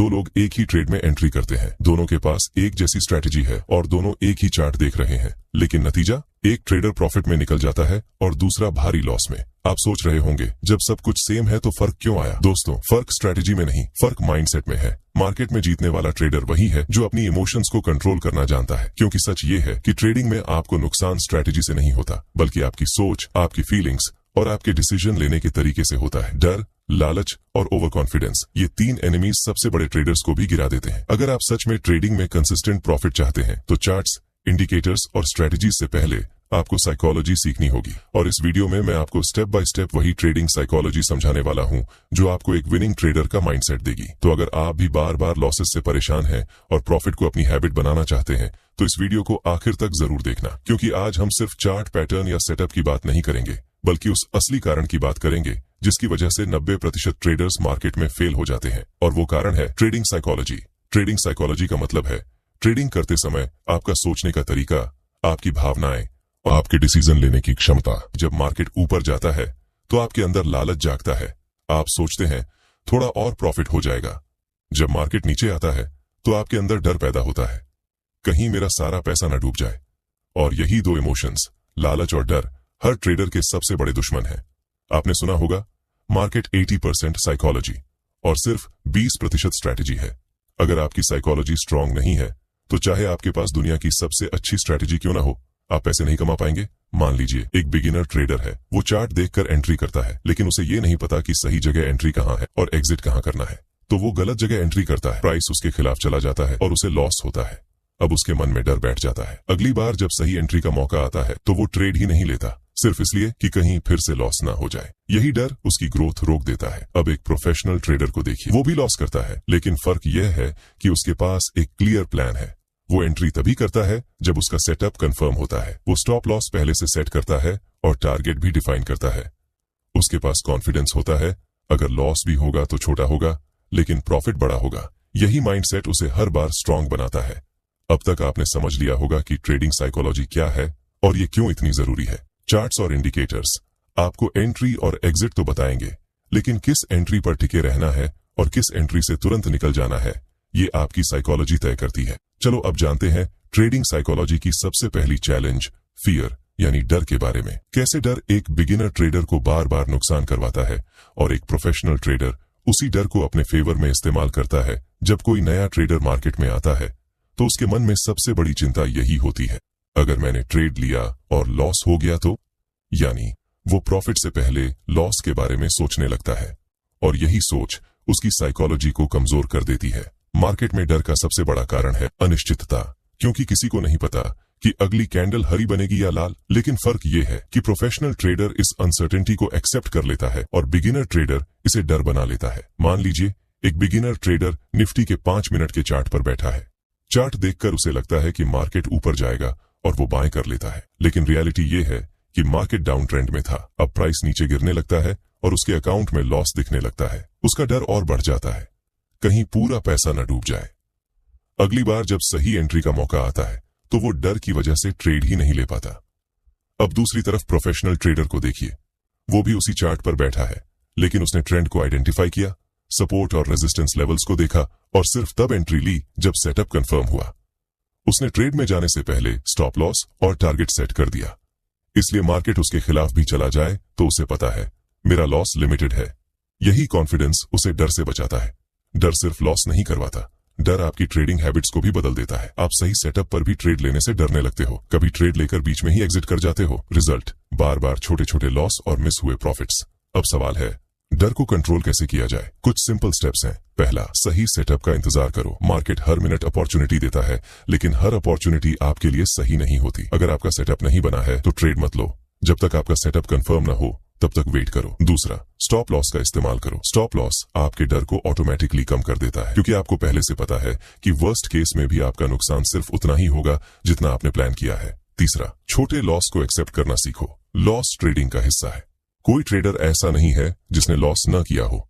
दो लोग एक ही ट्रेड में एंट्री करते हैं, दोनों के पास एक जैसी स्ट्रैटेजी है और दोनों एक ही चार्ट देख रहे हैं, लेकिन नतीजा, एक ट्रेडर प्रॉफिट में निकल जाता है और दूसरा भारी लॉस में। आप सोच रहे होंगे, जब सब कुछ सेम है तो फर्क क्यों आया? दोस्तों, फर्क स्ट्रैटेजी में नहीं, फर्क माइंडसेट में है। मार्केट में जीतने वाला ट्रेडर वही है जो अपनी इमोशंस को कंट्रोल करना जानता है, क्योंकि सच ये है कि ट्रेडिंग में आपको नुकसान स्ट्रैटेजी से नहीं होता, बल्कि आपकी सोच, आपकी फीलिंग्स और आपके डिसीजन लेने के तरीके से होता है। डर, लालच और ओवर कॉन्फिडेंस, ये तीन एनिमीज सबसे बड़े ट्रेडर्स को भी गिरा देते हैं। अगर आप सच में ट्रेडिंग में कंसिस्टेंट प्रॉफिट चाहते हैं तो चार्ट्स, इंडिकेटर्स और स्ट्रैटेजीज से पहले आपको साइकोलॉजी सीखनी होगी। और इस वीडियो में मैं आपको स्टेप बाय स्टेप वही ट्रेडिंग साइकोलॉजी समझाने वाला हूं जो आपको एक विनिंग ट्रेडर का माइंडसेट देगी। तो अगर आप भी बार बार लॉसेस से परेशान हैं और प्रॉफिट को अपनी हैबिट बनाना चाहते हैं तो इस वीडियो को आखिर तक जरूर देखना, क्योंकि आज हम सिर्फ चार्ट पैटर्न या सेटअप की बात नहीं करेंगे, बल्कि उस असली कारण की बात करेंगे जिसकी वजह से 90% ट्रेडर्स मार्केट में फेल हो जाते हैं। और वो कारण है ट्रेडिंग साइकोलॉजी। ट्रेडिंग साइकोलॉजी का मतलब है ट्रेडिंग करते समय आपका सोचने का तरीका, आपकी भावनाएं और आपके डिसीजन लेने की क्षमता। जब मार्केट ऊपर जाता है तो आपके अंदर लालच जागता है, आप सोचते हैं थोड़ा और प्रॉफिट हो जाएगा। जब मार्केट नीचे आता है तो आपके अंदर डर पैदा होता है, कहीं मेरा सारा पैसा न डूब जाए। और यही दो इमोशंस, लालच और डर, हर ट्रेडर के सबसे बड़े दुश्मन हैं। आपने सुना होगा, मार्केट 80% साइकोलॉजी और सिर्फ 20% स्ट्रैटेजी है। अगर आपकी साइकोलॉजी स्ट्रांग नहीं है तो चाहे आपके पास दुनिया की सबसे अच्छी स्ट्रैटेजी क्यों ना हो, आप पैसे नहीं कमा पाएंगे। मान लीजिए एक बिगिनर ट्रेडर है, वो चार्ट देखकर एंट्री करता है, लेकिन उसे ये नहीं पता कि सही जगह एंट्री कहाँ है और एग्जिट कहाँ करना है, तो वो गलत जगह एंट्री करता है, प्राइस उसके खिलाफ चला जाता है और उसे लॉस होता है। अब उसके मन में डर बैठ जाता है, अगली बार जब सही एंट्री का मौका आता है तो वो ट्रेड ही नहीं लेता, सिर्फ इसलिए कि कहीं फिर से लॉस ना हो जाए। यही डर उसकी ग्रोथ रोक देता है। अब एक प्रोफेशनल ट्रेडर को देखिए, वो भी लॉस करता है, लेकिन फर्क यह है कि उसके पास एक क्लियर प्लान है। वो एंट्री तभी करता है जब उसका सेटअप कंफर्म होता है, वो स्टॉप लॉस पहले से सेट करता है और टारगेट भी डिफाइन करता है। उसके पास कॉन्फिडेंस होता है, अगर लॉस भी होगा तो छोटा होगा, लेकिन प्रॉफिट बड़ा होगा। यही माइंडसेट उसे हर बार स्ट्रांग बनाता है। अब तक आपने समझ लिया होगा कि ट्रेडिंग साइकोलॉजी क्या है और ये क्यों इतनी जरूरी है। चार्ट्स और इंडिकेटर्स आपको एंट्री और एग्जिट तो बताएंगे, लेकिन किस एंट्री पर टिके रहना है और किस एंट्री से तुरंत निकल जाना है, ये आपकी साइकोलॉजी तय करती है। चलो अब जानते हैं ट्रेडिंग साइकोलॉजी की सबसे पहली चैलेंज, फियर यानी डर के बारे में। कैसे डर एक बिगिनर ट्रेडर को बार बार नुकसान करवाता है और एक प्रोफेशनल ट्रेडर उसी डर को अपने फेवर में इस्तेमाल करता है। जब कोई नया ट्रेडर मार्केट में आता है तो उसके मन में सबसे बड़ी चिंता यही होती है, अगर मैंने ट्रेड लिया और लॉस हो गया तो, यानी वो प्रॉफिट से पहले लॉस के बारे में सोचने लगता है और यही सोच उसकी साइकोलॉजी को कमजोर कर देती है। मार्केट में डर का सबसे बड़ा कारण है अनिश्चितता, क्योंकि किसी को नहीं पता कि अगली कैंडल हरी बनेगी या लाल। लेकिन फर्क ये है कि प्रोफेशनल ट्रेडर इस अनसर्टेनिटी को एक्सेप्ट कर लेता है और बिगिनर ट्रेडर इसे डर बना लेता है। मान लीजिए एक बिगिनर ट्रेडर निफ्टी के 5 मिनट के चार्ट पर बैठा है। चार्ट देखकर उसे लगता है कि मार्केट ऊपर जाएगा और वो बाय कर लेता है, लेकिन रियलिटी ये है कि मार्केट डाउन ट्रेंड में था। अब प्राइस नीचे गिरने लगता है और उसके अकाउंट में लॉस दिखने लगता है। उसका डर और बढ़ जाता है, कहीं पूरा पैसा न डूब जाए। अगली बार जब सही एंट्री का मौका आता है तो वो डर की वजह से ट्रेड ही नहीं ले पाता। अब दूसरी तरफ प्रोफेशनल ट्रेडर को देखिए, वो भी उसी चार्ट पर बैठा है, लेकिन उसने ट्रेंड को आइडेंटिफाई किया, सपोर्ट और रेजिस्टेंस लेवल्स को देखा और सिर्फ तब एंट्री ली जब सेटअप कंफर्म हुआ। उसने ट्रेड में जाने से पहले स्टॉप लॉस और टारगेट सेट कर दिया, इसलिए मार्केट उसके खिलाफ भी चला जाए तो उसे पता है मेरा लॉस लिमिटेड है। यही कॉन्फिडेंस उसे डर से बचाता है। डर सिर्फ लॉस नहीं करवाता, डर आपकी ट्रेडिंग हैबिट्स को भी बदल देता है। आप सही सेटअप पर भी ट्रेड लेने से डरने लगते हो, कभी ट्रेड लेकर बीच में ही एग्जिट कर जाते हो। रिजल्ट, बार बार छोटे छोटे लॉस और मिस हुए प्रॉफिट्स। अब सवाल है, डर को कंट्रोल कैसे किया जाए? कुछ सिंपल स्टेप्स हैं। पहला, सही सेटअप का इंतजार करो। मार्केट हर मिनट अपॉर्चुनिटी देता है, लेकिन हर अपॉर्चुनिटी आपके लिए सही नहीं होती। अगर आपका सेटअप नहीं बना है तो ट्रेड मत लो, जब तक आपका सेटअप कंफर्म ना हो तब तक वेट करो। दूसरा, स्टॉप लॉस का इस्तेमाल करो। स्टॉप लॉस आपके डर को ऑटोमेटिकली कम कर देता है, क्योंकि आपको पहले से पता है कि वर्स्ट केस में भी आपका नुकसान सिर्फ उतना ही होगा जितना आपने प्लान किया है। तीसरा, छोटे लॉस को एक्सेप्ट करना सीखो। लॉस ट्रेडिंग का हिस्सा है। कोई ट्रेडर ऐसा नहीं है जिसने लॉस न किया हो।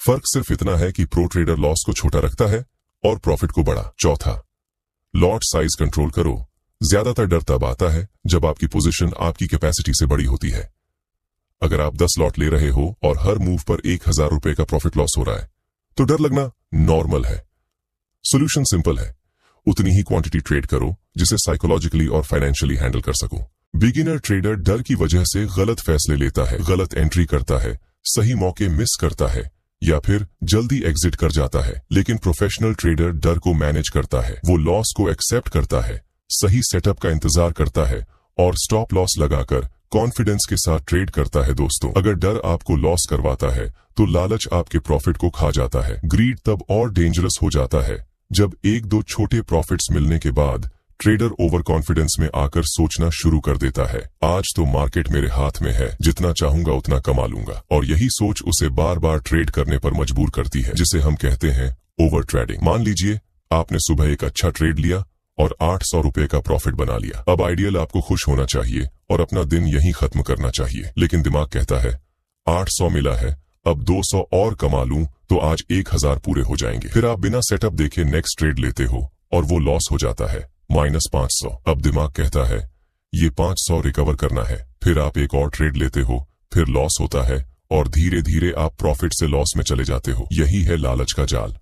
फर्क सिर्फ इतना है कि प्रो ट्रेडर लॉस को छोटा रखता है और प्रॉफिट को बड़ा। चौथा, लॉट साइज कंट्रोल करो। ज्यादातर डर तब आता है जब आपकी पोजीशन आपकी कैपेसिटी से बड़ी होती है। अगर आप 10 लॉट ले रहे हो और हर मूव पर 1000 रुपए का प्रॉफिट लॉस हो रहा है तो डर लगना नॉर्मल है। सॉल्यूशन सिंपल है, उतनी ही क्वांटिटी ट्रेड करो जिसे साइकोलॉजिकली और फाइनेंशियली हैंडल कर सको। बिगिनर ट्रेडर डर की वजह से गलत फैसले लेता है, गलत एंट्री करता है, सही मौके मिस करता है या फिर जल्दी एग्जिट कर जाता है। लेकिन प्रोफेशनल ट्रेडर डर को मैनेज करता है, वो लॉस को एक्सेप्ट करता है, सही सेटअप का इंतजार करता है और स्टॉप लॉस लगाकर कॉन्फिडेंस के साथ ट्रेड करता है। दोस्तों, अगर डर आपको लॉस करवाता है तो लालच आपके प्रॉफिट को खा जाता है। ग्रीड तब और डेंजरस हो जाता है जब एक दो छोटे प्रॉफिट्स मिलने के बाद ट्रेडर ओवर कॉन्फिडेंस में आकर सोचना शुरू कर देता है, आज तो मार्केट मेरे हाथ में है, जितना चाहूंगा उतना कमा लूंगा। और यही सोच उसे बार बार ट्रेड करने पर मजबूर करती है, जिसे हम कहते हैं ओवर ट्रेडिंग। मान लीजिए आपने सुबह एक अच्छा ट्रेड लिया और 800 रुपए का प्रॉफिट बना लिया। अब आइडियल आपको खुश होना चाहिए और अपना दिन यहीं खत्म करना चाहिए, लेकिन दिमाग कहता है 800 मिला है, अब 200 और कमा लूं तो आज 1000 पूरे हो जाएंगे। फिर आप बिना सेटअप देखे नेक्स्ट ट्रेड लेते हो और वो लॉस हो जाता है -500। अब दिमाग कहता है ये 500 रिकवर करना है। फिर आप एक और ट्रेड लेते हो, फिर लॉस होता है और धीरे धीरे आप प्रॉफिट से लॉस में चले जाते हो। यही है लालच का जाल,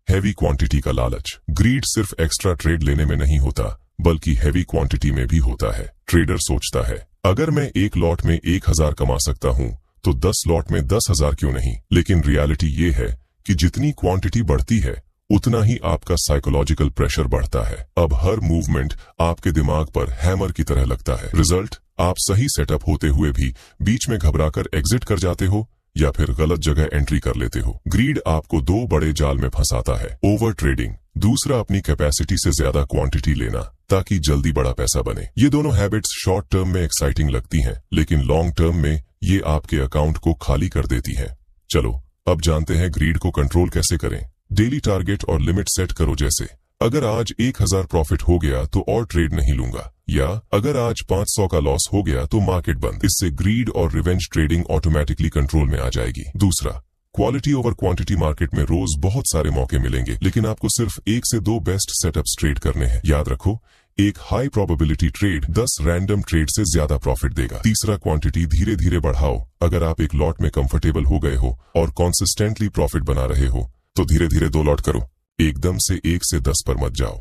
हैवी क्वांटिटी का लालच। ग्रीड सिर्फ एक्स्ट्रा ट्रेड लेने में नहीं होता, बल्कि हैवी क्वांटिटी में भी होता है। ट्रेडर सोचता है अगर मैं एक लॉट में 1000 कमा सकता हूं तो 10 लॉट में 10,000 क्यों नहीं। लेकिन रियलिटी ये है कि जितनी क्वांटिटी बढ़ती है उतना ही आपका साइकोलॉजिकल प्रेशर बढ़ता है। अब हर मूवमेंट आपके दिमाग पर हैमर की तरह लगता है। रिजल्ट, आप सही सेटअप होते हुए भी बीच में घबराकर एग्जिट कर जाते हो या फिर गलत जगह एंट्री कर लेते हो। ग्रीड आपको दो बड़े जाल में फंसाता है, ओवर ट्रेडिंग, दूसरा अपनी कैपेसिटी से ज्यादा क्वांटिटी लेना ताकि जल्दी बड़ा पैसा बने। ये दोनों हैबिट्स शॉर्ट टर्म में एक्साइटिंग लगती हैं, लेकिन लॉन्ग टर्म में ये आपके अकाउंट को खाली कर देती हैं। चलो अब जानते हैं ग्रीड को कंट्रोल कैसे करें। डेली टारगेट और लिमिट सेट करो, जैसे अगर आज 1000 प्रॉफिट हो गया तो और ट्रेड नहीं लूंगा, या अगर आज 500 का लॉस हो गया तो मार्केट बंद। इससे ग्रीड और रिवेंज ट्रेडिंग ऑटोमेटिकली कंट्रोल में आ जाएगी। दूसरा, क्वालिटी ओवर क्वांटिटी। मार्केट में रोज बहुत सारे मौके मिलेंगे, लेकिन आपको सिर्फ 1 से 2 बेस्ट सेटअप्स ट्रेड करने हैं। याद रखो, एक high probability trade 10 random trade से ज्यादा प्रॉफिट देगा। तीसरा, क्वांटिटी धीरे धीरे बढ़ाओ। अगर आप एक लॉट में कंफर्टेबल हो गए हो और कॉन्सिस्टेंटली प्रॉफिट बना रहे हो तो धीरे धीरे 2 लॉट करो, एकदम से 1 से 10 पर मत जाओ।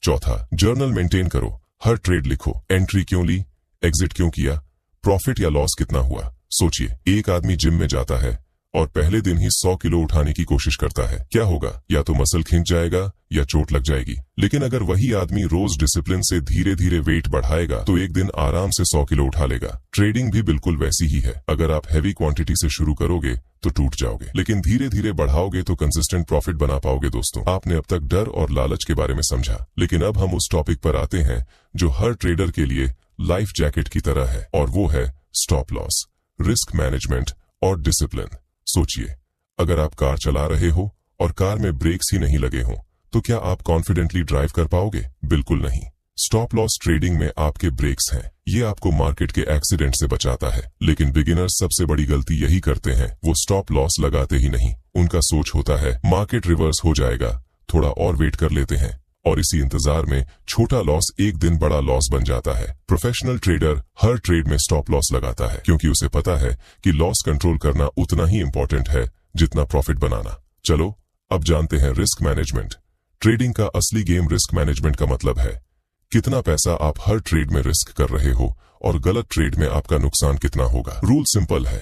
चौथा, जर्नल मेंटेन करो। हर ट्रेड लिखो, एंट्री क्यों ली, एग्जिट क्यों किया, प्रॉफिट या लॉस कितना हुआ। सोचिए, एक आदमी जिम में जाता है और पहले दिन ही 100 किलो उठाने की कोशिश करता है, क्या होगा? या तो मसल खिंच जाएगा या चोट लग जाएगी। लेकिन अगर वही आदमी रोज डिसिप्लिन से धीरे धीरे वेट बढ़ाएगा तो एक दिन आराम से 100 किलो उठा लेगा। ट्रेडिंग भी बिल्कुल वैसी ही है। अगर आप हैवी क्वांटिटी से शुरू करोगे तो टूट जाओगे, लेकिन धीरे धीरे बढ़ाओगे तो कंसिस्टेंट प्रॉफिट बना पाओगे। दोस्तों, आपने अब तक डर और लालच के बारे में समझा, लेकिन अब हम उस टॉपिक पर आते हैं जो हर ट्रेडर के लिए लाइफ जैकेट की तरह है, और वो है स्टॉप लॉस, रिस्क मैनेजमेंट और डिसिप्लिन। सोचिए, अगर आप कार चला रहे हो और कार में ब्रेक्स ही नहीं लगे हों तो क्या आप कॉन्फिडेंटली ड्राइव कर पाओगे? बिल्कुल नहीं। स्टॉप लॉस ट्रेडिंग में आपके ब्रेक्स हैं, ये आपको मार्केट के एक्सीडेंट से बचाता है। लेकिन बिगिनर्स सबसे बड़ी गलती यही करते हैं, वो स्टॉप लॉस लगाते ही नहीं। उनका सोच होता है मार्केट रिवर्स हो जाएगा, थोड़ा और वेट कर लेते हैं, और इसी इंतजार में छोटा लॉस एक दिन बड़ा लॉस बन जाता है। प्रोफेशनल ट्रेडर हर ट्रेड में स्टॉप लॉस लगाता है, क्योंकि उसे पता है कि लॉस कंट्रोल करना उतना ही इंपॉर्टेंट है जितना प्रॉफिट बनाना। चलो अब जानते हैं रिस्क मैनेजमेंट। ट्रेडिंग का असली गेम रिस्क मैनेजमेंट का मतलब है कितना पैसा आप हर ट्रेड में रिस्क कर रहे हो और गलत ट्रेड में आपका नुकसान कितना होगा। रूल सिंपल है,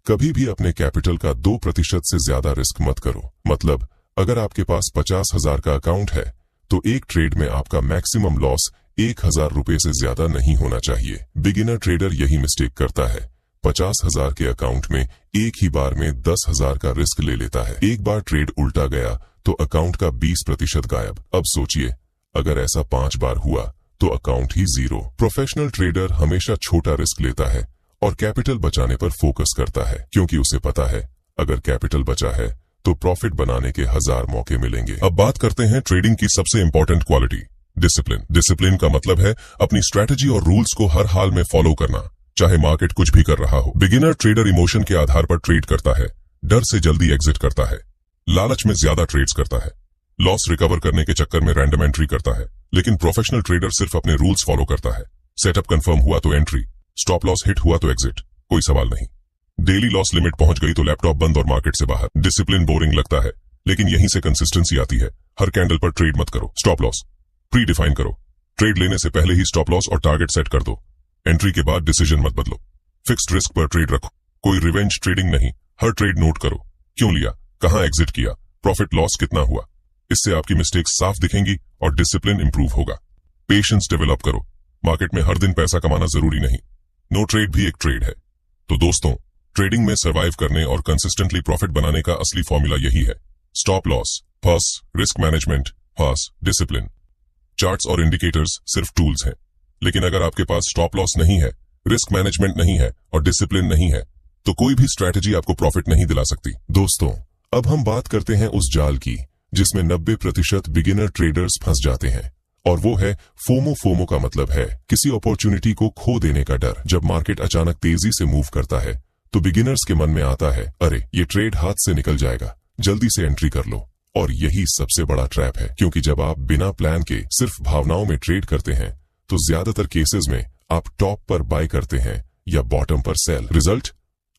कभी भी अपने कैपिटल का 2% से ज्यादा रिस्क मत करो। मतलब अगर आपके पास 50,000 का अकाउंट है तो एक ट्रेड में आपका मैक्सिमम लॉस 1000 रुपए से ज्यादा नहीं होना चाहिए। बिगिनर ट्रेडर यही मिस्टेक करता है, 50,000 के अकाउंट में एक ही बार में 10,000 का रिस्क ले लेता है। एक बार ट्रेड उल्टा गया तो अकाउंट का 20% गायब। अब सोचिए, अगर ऐसा 5 बार हुआ तो अकाउंट ही 0। प्रोफेशनल ट्रेडर हमेशा छोटा रिस्क लेता है और कैपिटल बचाने पर फोकस करता है, क्योंकि उसे पता है अगर कैपिटल बचा है तो प्रॉफिट बनाने के 1000 मौके मिलेंगे। अब बात करते हैं ट्रेडिंग की सबसे इंपॉर्टेंट क्वालिटी, डिसिप्लिन। डिसिप्लिन का मतलब है अपनी स्ट्रैटेजी और रूल्स को हर हाल में फॉलो करना, चाहे मार्केट कुछ भी कर रहा हो। बिगिनर ट्रेडर इमोशन के आधार पर ट्रेड करता है, डर से जल्दी एग्जिट करता है, लालच में ज्यादा ट्रेड्स करता है, लॉस रिकवर करने के चक्कर में रैंडम एंट्री करता है। लेकिन प्रोफेशनल ट्रेडर सिर्फ अपने रूल्स फॉलो करता है। सेटअप कंफर्म हुआ तो एंट्री, स्टॉप लॉस हिट हुआ तो एग्जिट, कोई सवाल नहीं। डेली लॉस लिमिट पहुंच गई तो लैपटॉप बंद और मार्केट से बाहर। डिसिप्लिन बोरिंग लगता है, लेकिन यहीं से कंसिस्टेंसी आती है। हर कैंडल पर ट्रेड मत करो। स्टॉप लॉस प्री डिफाइन करो। ट्रेड लेने से पहले ही स्टॉप लॉस और टारगेट सेट कर दो। एंट्री के बाद डिसीजन मत बदलो। फिक्स्ड रिस्क पर ट्रेड रखो। कोई रिवेंज ट्रेडिंग नहीं। हर ट्रेड नोट करो। क्यों लिया, कहां एग्जिट किया, प्रॉफिट लॉस कितना हुआ। इससे आपकी मिस्टेक्स साफ दिखेंगी और डिसिप्लिन इंप्रूव होगा। पेशेंस डेवलप करो। मार्केट में हर दिन पैसा कमाना जरूरी नहीं। नो ट्रेड भी एक ट्रेड है। तो दोस्तों, ट्रेडिंग में सर्वाइव करने और कंसिस्टेंटली प्रॉफिट बनाने का असली फॉर्मूला यही है। स्टॉप लॉस फर्स, रिस्क मैनेजमेंट फर्स, डिसिप्लिन। चार्ट्स और इंडिकेटर्स सिर्फ टूल्स हैं, लेकिन अगर आपके पास स्टॉप लॉस नहीं है, रिस्क मैनेजमेंट नहीं है और डिसिप्लिन नहीं है, तो कोई भी स्ट्रैटेजी आपको प्रॉफिट नहीं दिला सकती। दोस्तों, अब हम बात करते हैं उस जाल की जिसमें 90% बिगिनर ट्रेडर्स फंस जाते हैं, और वो है फोमो। फोमो का मतलब है किसी अपॉर्चुनिटी को खो देने का डर। जब मार्केट अचानक तेजी से मूव करता है तो बिगिनर्स के मन में आता है, अरे ये ट्रेड हाथ से निकल जाएगा, जल्दी से एंट्री कर लो। और यही सबसे बड़ा ट्रैप है, क्योंकि जब आप बिना प्लान के सिर्फ भावनाओं में ट्रेड करते हैं तो ज्यादातर केसेस में आप टॉप पर बाय करते हैं या बॉटम पर सेल। रिजल्ट,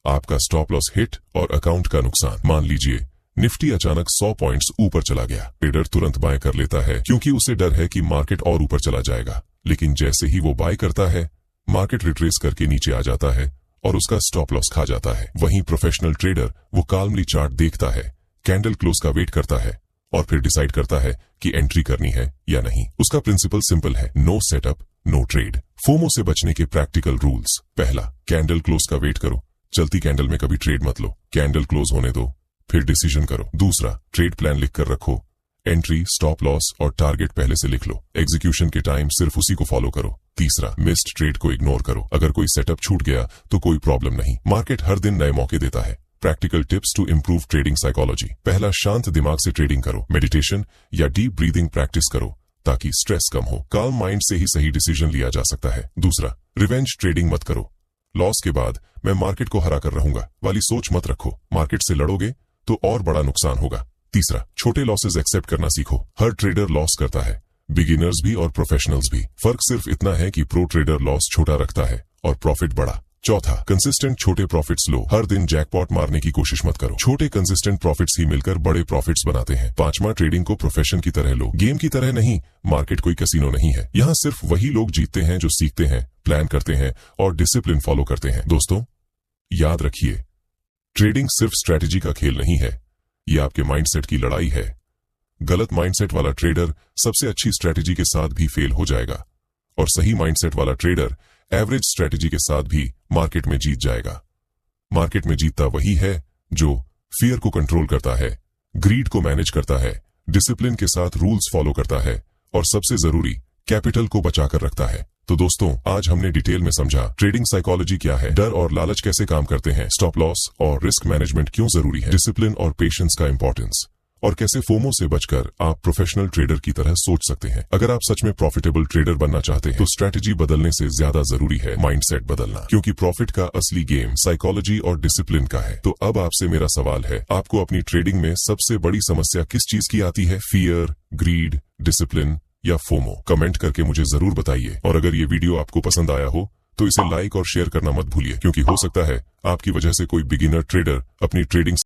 आपका स्टॉप लॉस हिट और अकाउंट का नुकसान। मान लीजिए निफ्टी अचानक 100 पॉइंट्स ऊपर चला गया। ट्रेडर तुरंत बाय कर लेता है क्योंकि उसे डर है कि मार्केट और ऊपर चला जाएगा, लेकिन जैसे ही वो बाय करता है मार्केट रिट्रेस करके नीचे आ जाता है और उसका स्टॉप लॉस खा जाता है। वहीं प्रोफेशनल ट्रेडर वो काल्मली चार्ट देखता है, कैंडल क्लोज का वेट करता है और फिर डिसाइड करता है कि एंट्री करनी है या नहीं। उसका प्रिंसिपल सिंपल है, no setup no trade. FOMO से बचने के प्रैक्टिकल रूल्स। पहला, कैंडल क्लोज का वेट करो। चलती कैंडल में कभी ट्रेड मत लो, कैंडल क्लोज होने दो, फिर डिसीजन करो। दूसरा, ट्रेड प्लान लिख कर रखो। एंट्री, स्टॉप लॉस और टारगेट पहले से लिख लो। एग्जीक्यूशन के टाइम सिर्फ उसी को फॉलो करो। तीसरा, मिस्ड ट्रेड को इग्नोर करो। अगर कोई सेटअप छूट गया तो कोई प्रॉब्लम नहीं, मार्केट हर दिन नए मौके देता है। Practical tips to improve trading psychology. पहला, शांत दिमाग से ट्रेडिंग करो। मेडिटेशन या डीप ब्रीदिंग प्रैक्टिस करो ताकि स्ट्रेस कम हो। काम माइंड से ही सही डिसीजन लिया जा सकता है। दूसरा, रिवेंज ट्रेडिंग मत करो। लॉस के बाद मैं मार्केट को हरा कर रहूंगा वाली सोच मत रखो। मार्केट से लड़ोगे तो और बड़ा नुकसान होगा। तीसरा, छोटे लॉसेस एक्सेप्ट करना सीखो। हर ट्रेडर लॉस करता है, बिगिनर्स भी और प्रोफेशनल्स भी। फर्क सिर्फ इतना है कि प्रो ट्रेडर लॉस छोटा रखता है और प्रॉफिट बड़ा। चौथा, कंसिस्टेंट छोटे प्रॉफिट्स लो। हर दिन जैकपॉट मारने की कोशिश मत करो। छोटे कंसिस्टेंट प्रॉफिट्स ही मिलकर बड़े प्रॉफिट्स बनाते हैं। पांचवा, ट्रेडिंग को प्रोफेशन की तरह लो, गेम की तरह नहीं। मार्केट कोई कैसीनो नहीं है, यहाँ सिर्फ वही लोग जीतते हैं जो सीखते हैं, प्लान करते हैं और डिसिप्लिन फॉलो करते हैं। दोस्तों, याद रखिए, ट्रेडिंग सिर्फ स्ट्रैटेजी का खेल नहीं है, ये आपके माइंडसेट की लड़ाई है। गलत माइंडसेट वाला ट्रेडर सबसे अच्छी स्ट्रैटेजी के साथ भी फेल हो जाएगा और सही माइंडसेट वाला ट्रेडर एवरेज स्ट्रैटेजी के साथ भी मार्केट में जीत जाएगा। मार्केट में जीतता वही है जो फियर को कंट्रोल करता है, ग्रीड को मैनेज करता है, डिसिप्लिन के साथ रूल्स फॉलो करता है और सबसे जरूरी, कैपिटल को बचाकर रखता है। तो दोस्तों, आज हमने डिटेल में समझा ट्रेडिंग साइकोलॉजी क्या है, डर और लालच कैसे काम करते हैं, स्टॉप लॉस और रिस्क मैनेजमेंट क्यों जरूरी है, डिसिप्लिन और पेशेंस का इंपॉर्टेंस, और कैसे फोमो से बचकर आप प्रोफेशनल ट्रेडर की तरह सोच सकते हैं। अगर आप सच में प्रॉफिटेबल ट्रेडर बनना चाहते हैं तो स्ट्रैटेजी बदलने से ज्यादा जरूरी है माइंडसेट बदलना, क्योंकि प्रॉफिट का असली गेम साइकोलॉजी और डिसिप्लिन का है। तो अब आपसे मेरा सवाल है, आपको अपनी ट्रेडिंग में सबसे बड़ी समस्या किस चीज की आती है? फियर, ग्रीड, डिसिप्लिन या फोमो? कमेंट करके मुझे जरूर बताइए। और अगर ये वीडियो आपको पसंद आया हो तो इसे लाइक और शेयर करना मत भूलिए, क्योंकि हो सकता है आपकी वजह से कोई बिगिनर ट्रेडर अपनी ट्रेडिंग